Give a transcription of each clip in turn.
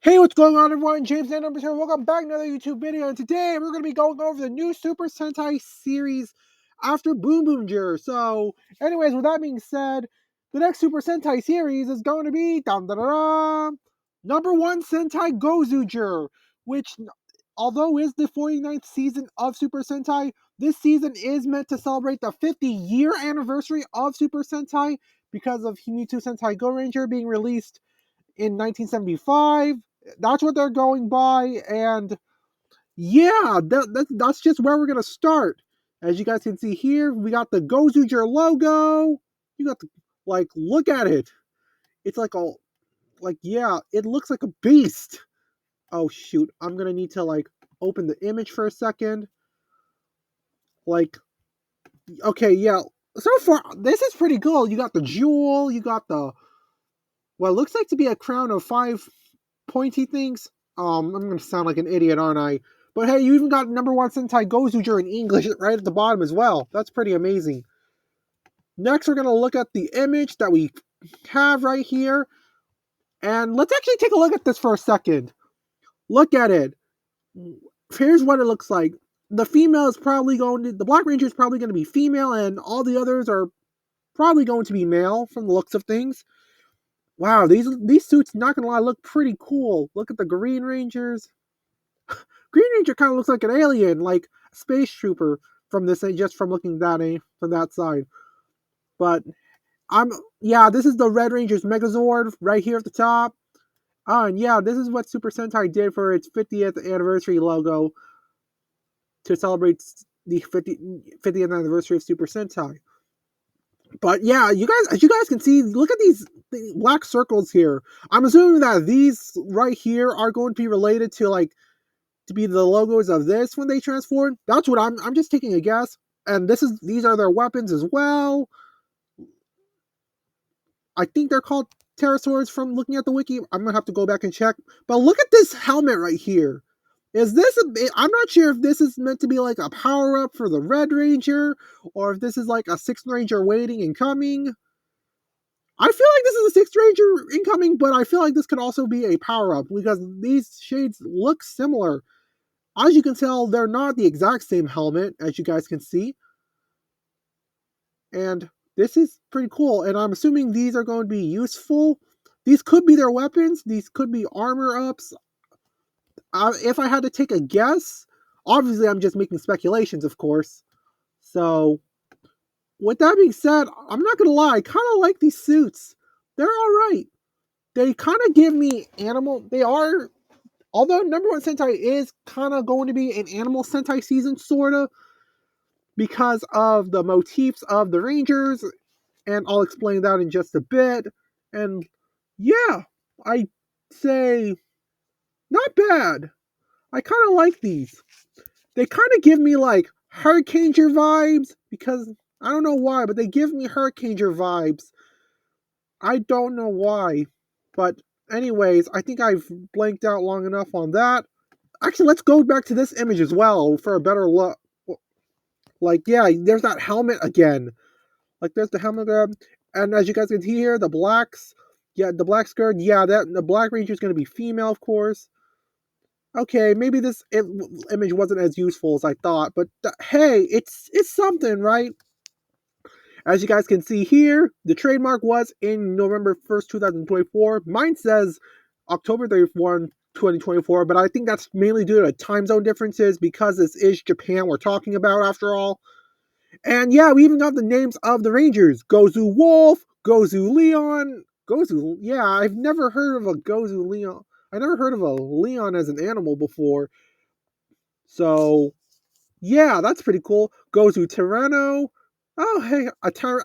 Hey, what's going on, everyone? James and Numbers here. Welcome back to another YouTube video. And today we're going to be going over the new Super Sentai series after Gozyuger. So, anyways, with that being said, the next Super Sentai series is going to be #1 Sentai Gozyuger, which, although is the 49th season of Super Sentai, this season is meant to celebrate the 50-year anniversary of Super Sentai because of Himitsu Sentai Go Ranger being released in 1975. That's what they're going by, and yeah, that's just where we're gonna start. As you guys can see here, we got the Gozyuger logo. You got the, look at it. It's yeah, it looks like a beast. Oh shoot, I'm gonna need to open the image for a second. Okay, yeah. So far, this is pretty cool. You got the jewel. You got the what looks like to be a crown of 5 pointy things. I'm gonna sound like an idiot, aren't I? But hey, you even got #1 Sentai Gozyuger in English right at the bottom as well. That's pretty amazing. Next, we're gonna look at the image that we have right here. And let's actually take a look at this for a second. Look at it. Here's what it looks like. The female is probably the Black Ranger is probably going to be female, and all the others are probably going to be male from the looks of things. Wow, these suits, not gonna lie, look pretty cool. Look at the Green Rangers. Green Ranger kind of looks like an alien, like a space trooper from this, just from looking from that side. But this is the Red Ranger's Megazord right here at the top. And yeah, this is what Super Sentai did for its 50th anniversary logo to celebrate the 50th anniversary of Super Sentai. But yeah, as you guys can see, look at these black circles here. I'm assuming that these right here are going to be related to be the logos of this when they transform. That's what I'm just taking a guess. And these are their weapons as well. I think they're called pterosaurs from looking at the wiki. I'm gonna have to go back and check. But look at this helmet right here. I'm not sure if this is meant to be like a power up for the Red Ranger, or if this is like a 6th Ranger waiting and coming. I feel like this is a 6th Ranger incoming, but I feel like this could also be a power up because these shades look similar. As you can tell, they're not the exact same helmet, as you guys can see. And this is pretty cool, and I'm assuming these are going to be useful. These could be their weapons, these could be armor ups. If I had to take a guess, obviously I'm just making speculations, of course. So, with that being said, I'm not gonna lie, I kind of like these suits. They're alright. They kind of give me although #1 Sentai is kind of going to be an animal Sentai season, sort of, because of the motifs of the Rangers, and I'll explain that in just a bit. And yeah, I'd say not bad. I kind of like these. They kind of give me like Hurricaneer vibes because I don't know why, but they give me Hurricaneer vibes. I don't know why, but anyways, I think I've blanked out long enough on that. Actually, let's go back to this image as well for a better look. Yeah, there's that helmet again. There's the helmet, and as you guys can see here, the blacks. Yeah, the black skirt. Yeah, the Black Ranger is going to be female, of course. Okay, maybe this image wasn't as useful as I thought, but hey, it's something, right? As you guys can see here, the trademark was in November 1st, 2024. Mine says October 31, 2024, but I think that's mainly due to time zone differences because this is Japan we're talking about after all. And yeah, we even got the names of the Rangers. Gozu Wolf, Gozu Leon. Yeah, I've never heard of a Gozu Leon. I never heard of a Leon as an animal before. So, yeah, that's pretty cool. Gozu Tyranno. Oh, hey,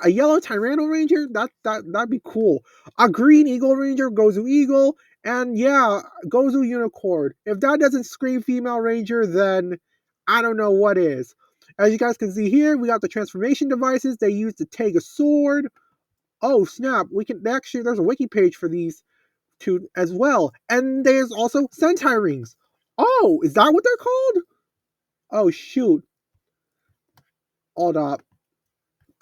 a yellow Tyranno Ranger? That'd be cool. A green Eagle Ranger, Gozu Eagle. And yeah, Gozu Unicorn. If that doesn't scream female Ranger, then I don't know what is. As you guys can see here, we got the transformation devices they use to take a sword. Oh snap! There's a wiki page for these two as well, and there's also Sentai rings. Oh, is that what they're called? Oh shoot! Hold up.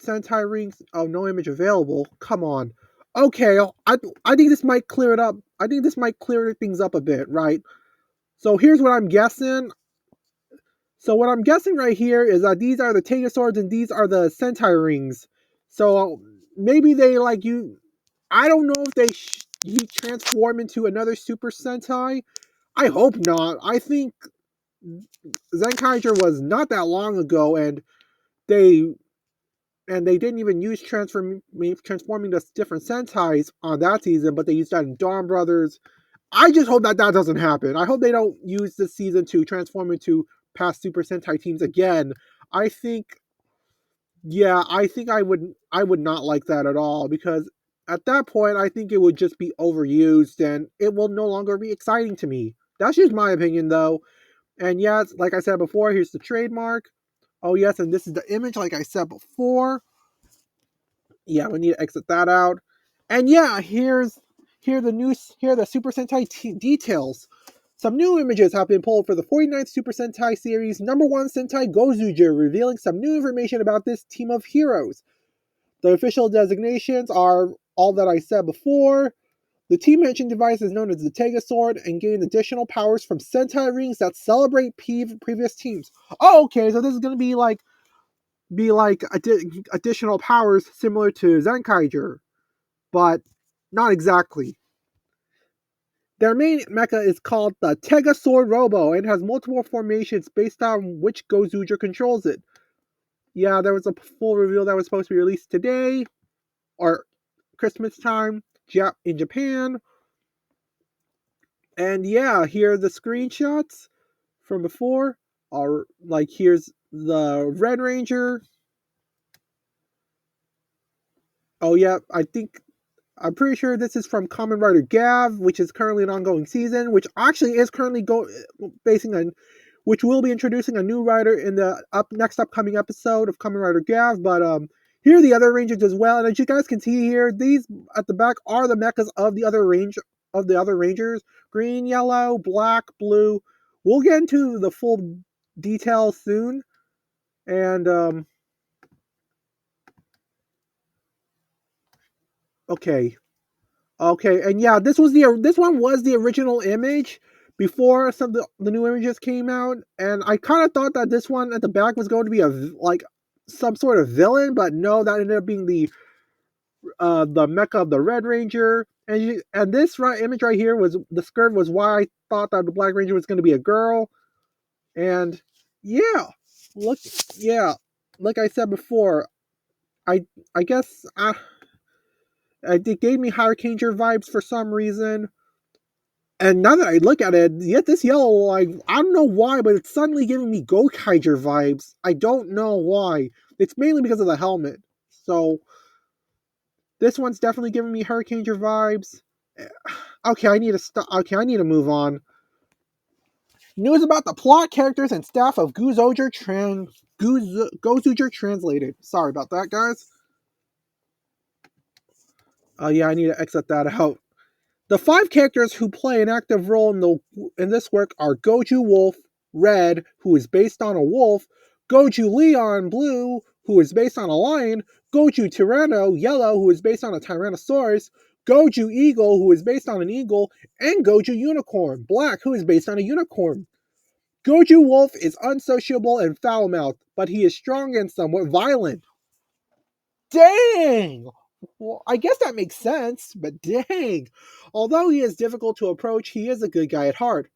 Sentai rings. Oh, no image available. Come on. Okay, I think this might clear it up I think this might clear things up a bit, right? So here's what I'm guessing. So what I'm guessing right here is that these are the Tega swords and these are the Sentai rings. So maybe they like you. I don't know if he transform into another Super Sentai. I hope not. I think Zenkaiger was not that long ago, they they didn't even use transforming the different Sentais on that season, but they used that in Dawn Brothers. I just hope that doesn't happen. I hope they don't use this season to transform into past Super Sentai teams again. I think, yeah, I think I would not like that at all because at that point I think it would just be overused and it will no longer be exciting to me. That's just my opinion though. And yes, like I said before, here's the trademark. Oh yes, and this is the image like I said before. Yeah, we need to exit that out. And yeah, here are the Super Sentai details. Some new images have been pulled for the 49th Super Sentai series #1 Sentai Gozyuger, revealing some new information about this team of heroes. The official designations are all that I said before. The team mentioned device is known as the Tega Sword and gained additional powers from Sentai rings that celebrate previous teams. Oh, okay, so this is going to be like additional powers similar to Zenkaiger, but not exactly. Their main mecha is called the Tega Sword Robo and has multiple formations based on which Gozyuger controls it. Yeah, there was a full reveal that was supposed to be released today or Christmas time in Japan. And yeah, here are the screenshots from before. Are like here's the Red Ranger. Oh yeah, I'm pretty sure this is from Kamen Rider Gav, which is currently an ongoing season, which actually is currently basing on, which will be introducing a new rider in the next upcoming episode of Kamen Rider Gav. But here are the other rangers as well, and as you guys can see here, these at the back are the mechas of the other rangers: green, yellow, black, blue. We'll get into the full details soon, and okay. Okay, and yeah, this one was the original image before some of the new images came out, and I kind of thought that this one at the back was going to be like some sort of villain, but no, that ended up being the mecha of the Red Ranger, and this image right here was the skirt was why I thought that the Black Ranger was going to be a girl, and yeah, look, yeah, like I said before, I I guess it gave me Hurricaneer vibes for some reason. And now that I look at it, yet this yellow, like, I don't know why, but it's suddenly giving me Gokaiger vibes. I don't know why. It's mainly because of the helmet. So, this one's definitely giving me Hurricaneer vibes. Okay, I need to stop. Okay, I need to move on. News about the plot, characters, and staff of Gozyuger Translated. Sorry about that, guys. Yeah, I need to exit that out. The 5 characters who play an active role in this work are Goju Wolf, Red, who is based on a wolf, Goju Leon, Blue, who is based on a lion, Goju Tyranno, Yellow, who is based on a Tyrannosaurus, Goju Eagle, who is based on an eagle, and Goju Unicorn, Black, who is based on a unicorn. Goju Wolf is unsociable and foul-mouthed, but he is strong and somewhat violent. Dang! Well, I guess that makes sense, but dang. Although he is difficult to approach, he is a good guy at heart.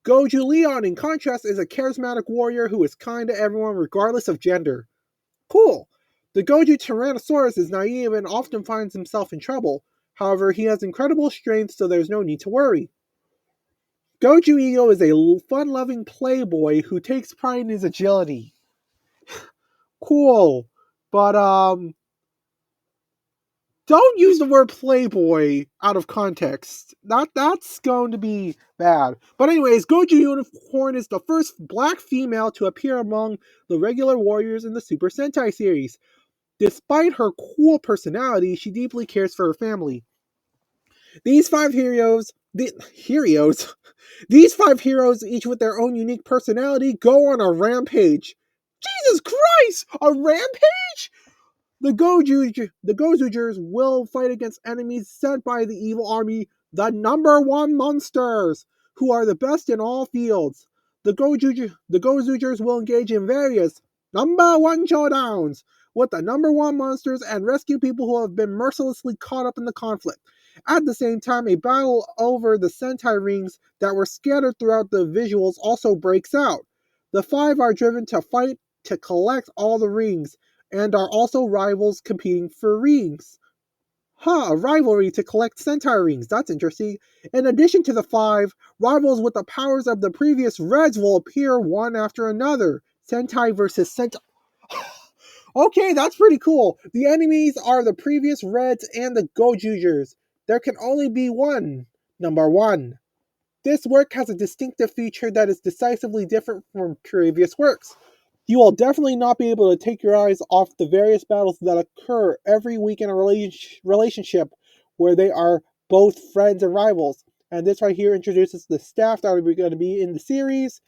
Goju Leon, in contrast, is a charismatic warrior who is kind to everyone regardless of gender. Cool. The Goju Tyrannosaurus is naive and often finds himself in trouble. However, he has incredible strength, so there's no need to worry. Goju Ego is a fun-loving playboy who takes pride in his agility. Cool. But, don't use the word playboy out of context. That's going to be bad. But anyways, Goju Unicorn is the first black female to appear among the regular warriors in the Super Sentai series. Despite her cool personality, she deeply cares for her family. These 5 these 5 heroes, each with their own unique personality, go on a rampage. Jesus Christ! A rampage? The Gozyugers will fight against enemies sent by the evil army, the No.1 monsters, who are the best in all fields. The Gozyugers will engage in various No.1 showdowns with the No.1 monsters and rescue people who have been mercilessly caught up in the conflict. At the same time, a battle over the Sentai rings that were scattered throughout the visuals also breaks out. The five are driven to fight to collect all the rings, and are also rivals competing for rings. A rivalry to collect Sentai rings. That's interesting. In addition to the five, rivals with the powers of the previous Reds will appear one after another. Sentai versus Sentai. Okay, that's pretty cool. The enemies are the previous Reds and the Gozyugers. There can only be one. No.1. This work has a distinctive feature that is decisively different from previous works. You will definitely not be able to take your eyes off the various battles that occur every week in a relationship where they are both friends and rivals. And this right here introduces the staff that are going to be in the series.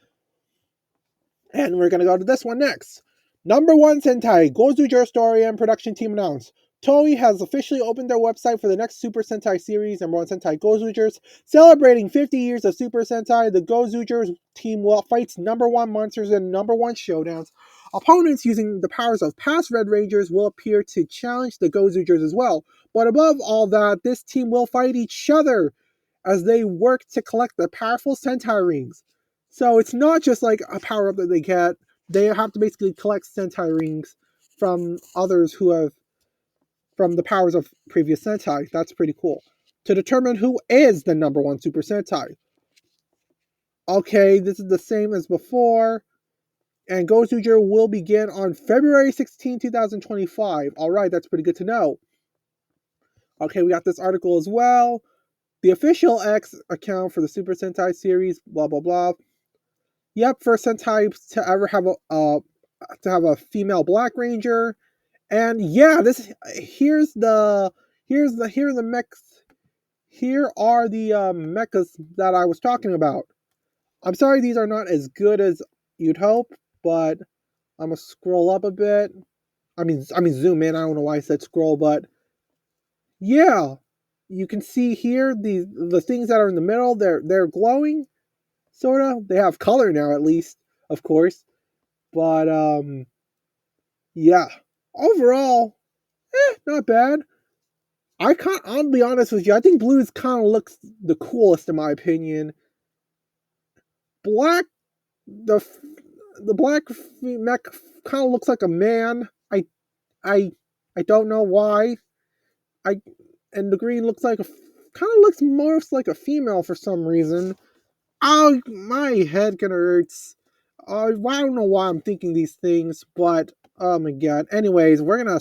And we're going to go to this one next. No.1 Sentai, Gozyuger story and production team announced. Toei has officially opened their website for the next Super Sentai series, No.1 Sentai Gozyugers. Celebrating 50 years of Super Sentai, the Gozyugers team fights No.1 monsters in No.1 showdowns. Opponents using the powers of past Red Rangers will appear to challenge the Gozyugers as well. But above all that, this team will fight each other as they work to collect the powerful Sentai rings. So it's not just like a power up that they get. They have to basically collect Sentai rings from others who have from the powers of previous Sentai. That's pretty cool. To determine who is the No.1 Super Sentai. Okay, this is the same as before. And Gozyuger will begin on February 16, 2025. Alright, that's pretty good to know. Okay, we got this article as well. The official X account for the Super Sentai series, blah blah blah. Yep, first Sentai to ever have a female Black Ranger. And yeah, this here are the mechs. Here are the mechas that I was talking about. I'm sorry these are not as good as you'd hope, but I'm gonna scroll up a bit. I mean zoom in. I don't know why I said scroll, but yeah, you can see here the things that are in the middle. They're glowing, sorta. They have color now, at least, of course. But yeah, overall, not bad. I'll be honest with you. I think blue kind of looks the coolest in my opinion. Black, the the black mech kind of looks like a man. I I don't know why. I and the green looks like kind of looks more like a female for some reason. Oh, my head kind of hurts. I don't know why I'm thinking these things, but oh my god. Anyways, we're gonna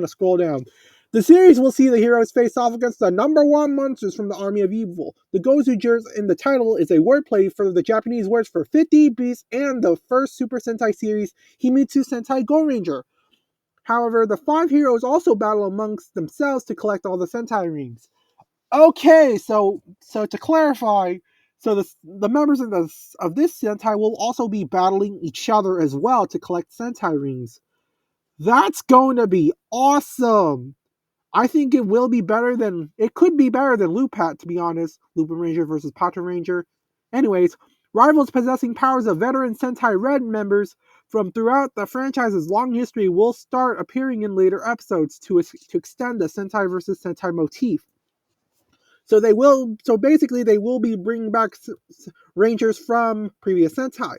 scroll down. The series will see the heroes face off against the No.1 monsters from the Army of Evil. The Gozyugers in the title is a wordplay for the Japanese words for 50 beasts and the first Super Sentai series, Himitsu Sentai Go Ranger. However, the five heroes also battle amongst themselves to collect all the Sentai rings. Okay, so to clarify, so the members of this Sentai will also be battling each other as well to collect Sentai rings. That's going to be awesome. I think it could be better than Lupat, to be honest. Lupin Ranger versus Patra Ranger. Anyways, rivals possessing powers of veteran Sentai Red members from throughout the franchise's long history will start appearing in later episodes to extend the Sentai versus Sentai motif. So basically they will be bringing back Rangers from previous Sentai.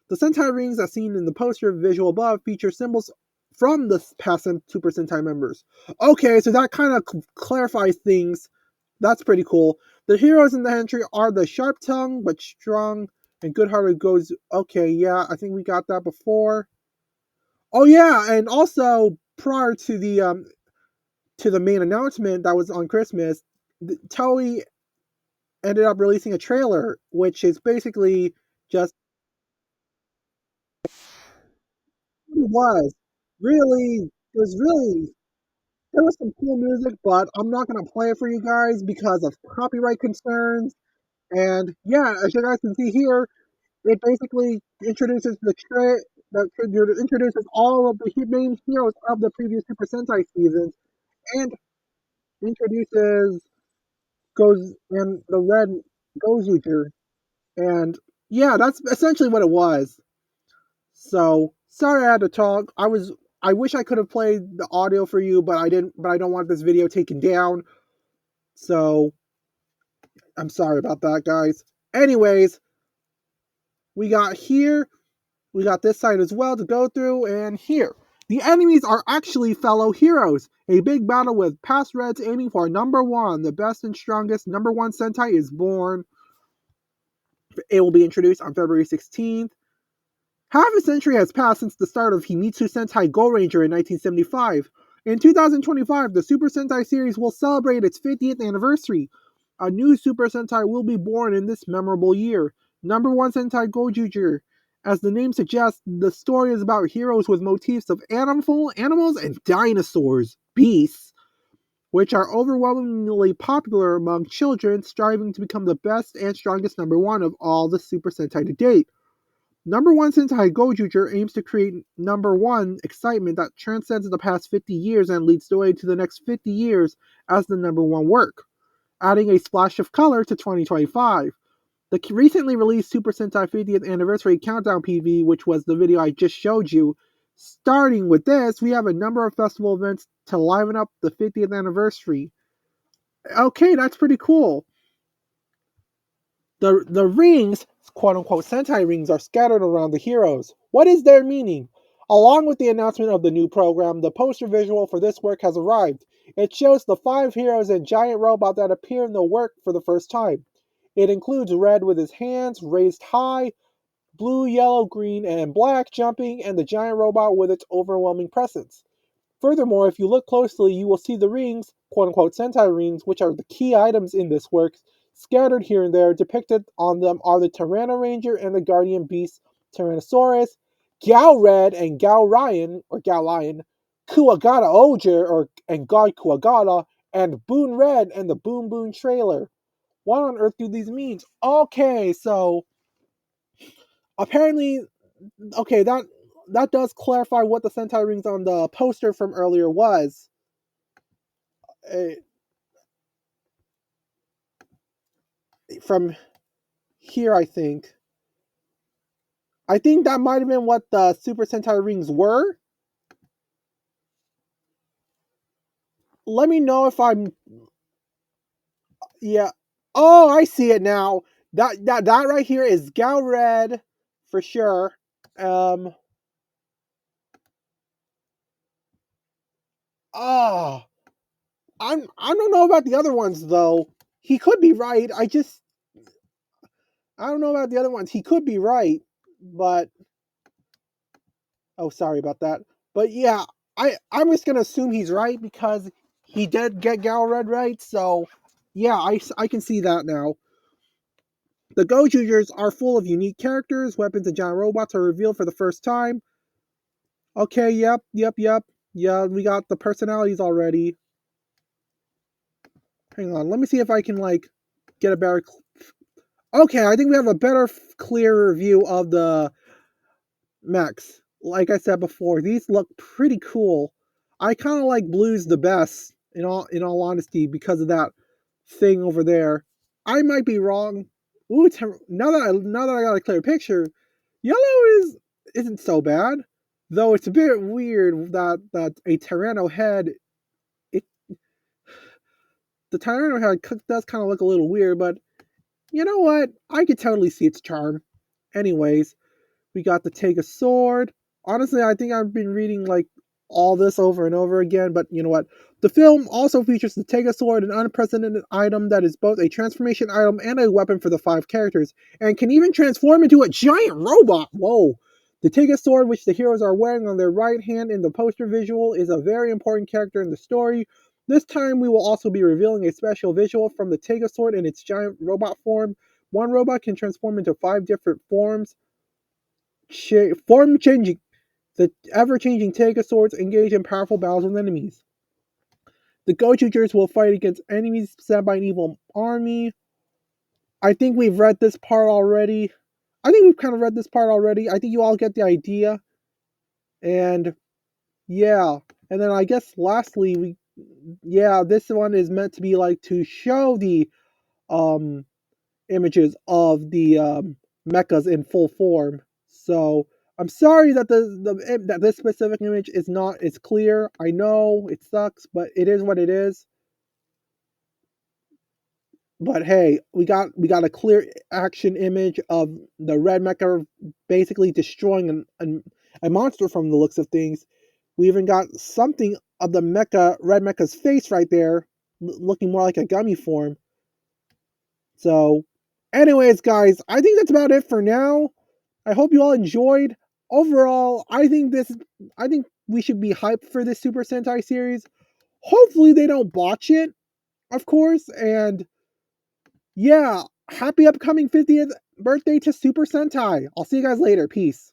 The Sentai rings as seen in the poster visual above feature symbols from the past Super Sentai members. Okay, so that kind of clarifies things. That's pretty cool. The heroes in the entry are the sharp tongue but strong and good-hearted goes. Okay, yeah, I think we got that before. Oh yeah, and also prior to the main announcement that was on Christmas, Toei ended up releasing a trailer, which is basically just it was really it was really there was some cool music, but I'm not gonna play it for you guys because of copyright concerns. And yeah, as you guys can see here, it basically introduces that introduces all of the main heroes of the previous Super Sentai seasons and introduces goes and the red Gozyuger. And yeah, that's essentially what it was. So sorry I had to talk. I wish I could have played the audio for you, but I didn't. But I don't want this video taken down. So I'm sorry about that, guys. Anyways, we got here. We got this side as well to go through, and here. The enemies are actually fellow heroes. A big battle with past Reds aiming for #1. The best and strongest #1 Sentai is born. It will be introduced on February 16th. Half a century has passed since the start of Himitsu Sentai Go Ranger in 1975. In 2025, the Super Sentai series will celebrate its 50th anniversary. A new Super Sentai will be born in this memorable year. #1 Sentai Gozyuger. As the name suggests, the story is about heroes with motifs of animals and dinosaurs, beasts, which are overwhelmingly popular among children striving to become the best and strongest #1 of all the Super Sentai to date. #1 Sentai Gojuger aims to create #1 excitement that transcends the past 50 years and leads the way to the next 50 years as the #1 work, adding a splash of color to 2025. The recently released Super Sentai 50th Anniversary Countdown PV, which was the video I just showed you, starting with this, we have a number of festival events to liven up the 50th anniversary. Okay, that's pretty cool. The rings, quote unquote Sentai rings, are scattered around the heroes. What is their meaning? Along with the announcement of the new program, the poster visual for this work has arrived. It shows the 5 heroes and giant robot that appear in the work for the first time. It includes Red with his hands raised high, blue, yellow, green, and black jumping, and the giant robot with its overwhelming presence. Furthermore, if you look closely, you will see the rings, quote unquote Sentai rings, which are the key items in this work, scattered here and there. Depicted on them are the Tyranno Ranger and the Guardian Beast Tyrannosaurus, Gao Red and Gao Ryan, or Gao Lion, Kuwagata Oger, and God Kuwagata, and Boon Red and the Boon Boon Trailer. What on earth do these mean? Okay, so apparently, okay, that does clarify what the Sentai rings on the poster from earlier was. Uh, from here, I think. I think that might have been what the Super Sentai rings were. Let me know if I'm. Yeah. Oh, I see it now. That right here is Gal Red for sure. Um. Oh, I don't know about the other ones though. He could be right. I don't know about the other ones. He could be right, but oh, sorry about that. But yeah, I'm just gonna assume he's right because he did get Gal Red right. So yeah, I can see that now. The Gojoogers are full of unique characters. Weapons and giant robots are revealed for the first time. Okay, yep. Yeah, we got the personalities already. Hang on, let me see if I can like get a better. Okay, I think we have a better, clearer view of the mechs. Like I said before, these look pretty cool. I kind of like blues the best, in all honesty, because of that thing over there. I might be wrong. Ooh, now that I got a clear picture, yellow isn't so bad. Though it's a bit weird that a Tyranno head, it the Tyranno head does kind of look a little weird, but you know what? I could totally see its charm. Anyways, we got the Take a Sword. Honestly, I think I've been reading like all this over and over again, but you know what? The film also features the Take a Sword, an unprecedented item that is both a transformation item and a weapon for the 5 characters, and can even transform into a giant robot. Whoa! The Take a Sword, which the heroes are wearing on their right hand in the poster visual, is a very important character in the story. This time, we will also be revealing a special visual from the Take a Sword in its giant robot form. One robot can transform into 5 different forms, form changing. The ever changing Tegaswords engage in powerful battles with enemies. The Gochujers will fight against enemies sent by an evil army. I think we've read this part already. I think we've kind of read this part already. I think you all get the idea. And yeah. And then I guess lastly, this one is meant to be like to show the images of the mechas in full form. So I'm sorry that that this specific image is not as clear. I know it sucks, but it is what it is. But hey, we got a clear action image of the red mecha basically destroying a monster from the looks of things. We even got something of the red mecha's face right there, looking more like a gummy form. So, anyways, guys, I think that's about it for now. I hope you all enjoyed. Overall, I think we should be hyped for this Super Sentai series. Hopefully they don't botch it, of course, and yeah, happy upcoming 50th birthday to Super Sentai. I'll see you guys later. Peace.